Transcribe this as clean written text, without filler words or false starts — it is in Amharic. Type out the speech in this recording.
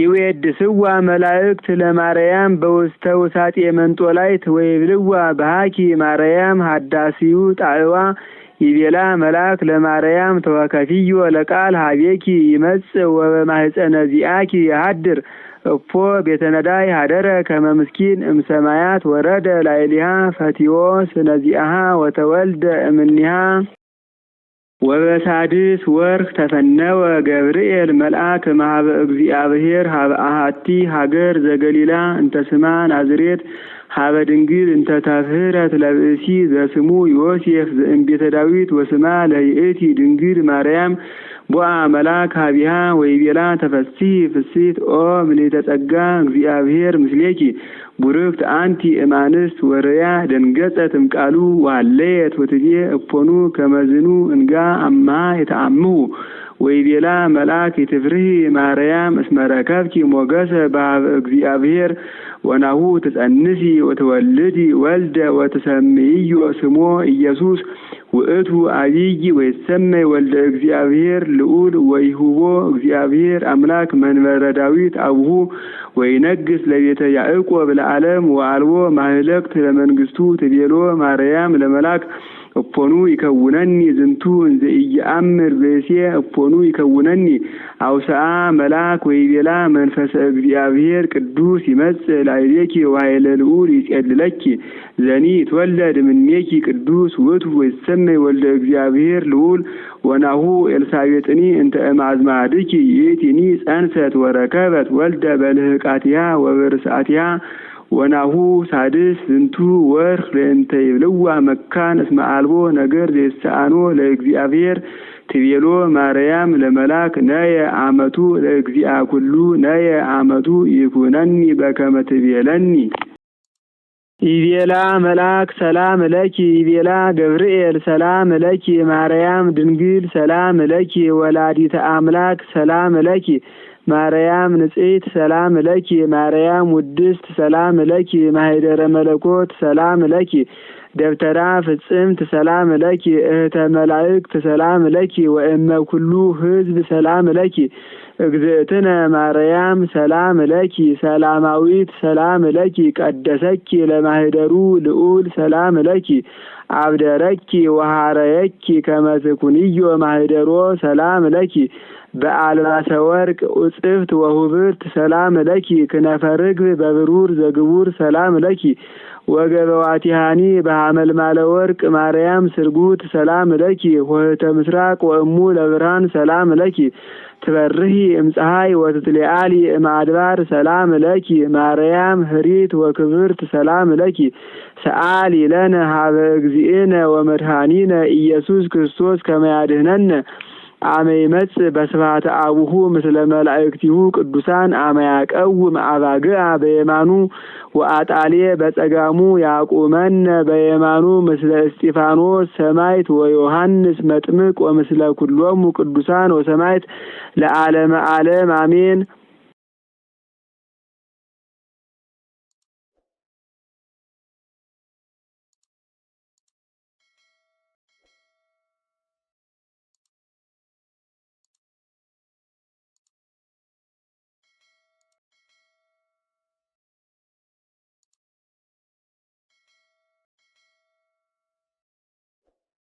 ይወድስዋ መላእክት ለማርያም በውስተ ውሳጤ መንጦላይት ወይብልዋ በሃኪ ማርያም ሀዳሲዩ ጣዕዋ ይቤላ መልአክ ለማርያም ተወከፊዮ ለቃል ሀቤኪ ይመጽእ ወበማህፀነ ዚአኪ ያድር እፎ ቤተነዳይ ሀደረ ከመምስኪን እምሰማያት ወረደ ላይሊሃ ፈቲዮ ስነዚአሃ ወተወልደ እምኒሃ ወበሳድስ ወርህ ተፈነወ ገብርኤል መልአክ ማህበ እግዚአብሔር ሀበ አሃቲ ሀገር ዘገሊላ እንተስማ ናዝሬት ሀበ ድንግል እንተ ተፍህረት ለብእሲ ዘስሙ ዮሴፍ ዘእምቤተ ዳዊት ወስማ ለይእቲ ድንግል ማርያም ቦአ መልአክ ሀቢሃ ወይቤላ ተፈሲ ፍሲት ኦ ምልዕተ ጸጋ እግዚአብሔር ምስሌኪ ቡርክት አንቲ እማንስት ወርያ ደንገጸት እምቃሉ ዋለየት ወትቤ እፖኑ ከመዝኑ እንጋ አማ የተአምሁ ወይቤላ መልአክ ይትፍርሂ ማርያም እስመ ረከብኪ ሞገሰ በሀበ እግዚአብሔር ወናሁ ትጸንሲ ወትወልዲ ወልደ ወትሰምይዮ ስሞ ኢየሱስ ውእቱ አቢይ ወይሰመይ ወልደ እግዚአብሔር ልዑል ወይሁቦ እግዚአብሔር አምላክ መንበረ ዳዊት አቡሁ ወይነግስ ለቤተ ያዕቆብ ለዓለም ወአልቦ ማህለቅት ለመንግስቱ ትቤሎ ማርያም ለመላክ እፖኑ ይከውነኒ ዝንቱ እንዘ ኢየአምር ብእሴ እፖኑ ይከውነኒ አውስአ መልአክ ወይቤላ መንፈሰ እግዚአብሔር ቅዱስ ይመጽእ ላዕሌኪ ወኃይለ ልዑል ይጼልለኪ ዘኒ ይትወለድ እምኔኪ ቅዱስ ውእቱ ወይሰመይ ወልደ እግዚአብሔር ልዑል ወናሁ ኤልሳቤጥኒ እንተ እምአዝማድኪ ይእቲኒ ጸንሰት ወረከበት ወልደ በልህቃቲሃ ወበርስአቲሃ ወናሁ ሳድስ ዝንቱ ወርህ ለእንተ ይብልዋ መካን እስመ አልቦ ነገር ዘየስአኖ ለእግዚአብሔር ትቤሎ ማርያም ለመላክ ነየ አመቱ ለእግዚአ ኩሉ ነየ አመቱ ይኩነኒ በከመ ትቤለኒ ይቤላ መልአክ ሰላም ለኪ ይቤላ ገብርኤል ሰላም ለኪ ማርያም ድንግል ሰላም ለኪ ወላዲተ አምላክ ሰላም ለኪ ማርያም ንጽሕት ሰላም ለኪ ማርያም ውድስት ሰላም ለኪ ማህደረ መለኮት ሰላም ለኪ ደብተራ ፍጽምት ሰላም ለኪ እህተ መላእክት ሰላም ለኪ ወእመ ኩሉ ህዝብ ሰላም ለኪ እግዝእትነ ማርያም ሰላም ለኪ ሰላማዊት ሰላም ለኪ ቀደሰኪ ለማህደሩ ልዑል ሰላም ለኪ አብደረኪ ወሃረየኪ ከመ ትኩንዮ ማህደሮ ሰላም ለኪ በአልባሰ ወርቅ ውጽፍት ወሁብርት ሰላም ለኪ ክነፈ ርግብ በብሩር ዘግቡር ሰላም ለኪ ወገበዋቲሃኒ በሐመልማለ ወርቅ ማርያም ስርጉት ሰላም ለኪ ሆህተ ምስራቅ ወእሙ ለብርሃን ሰላም ለኪ ትበርሂ እምፀሐይ ወትትሊአሊ እምአድባር ሰላም ለኪ ማርያም ህሪት ወክብርት ሰላም ለኪ ሰአሊ ለነ ሀበ እግዚእነ ወመድኃኒነ ኢየሱስ ክርስቶስ ከመ ያድኅነነ አመ ይመጽእ በስብሐተ አቡሁ ምስለ መላእክቲሁ ቅዱሳን አመ ያቀውም አባግዓ በየማኑ ወአጣሌ በጸጋሙ ያቁመነ በየማኑ ምስለ እስጢፋኖስ ሰማዕት ወዮሐንስ መጥምቅ ወምስለ ኩሎሙ ቅዱሳን ወሰማዕት ለዓለመ ዓለም አሜን።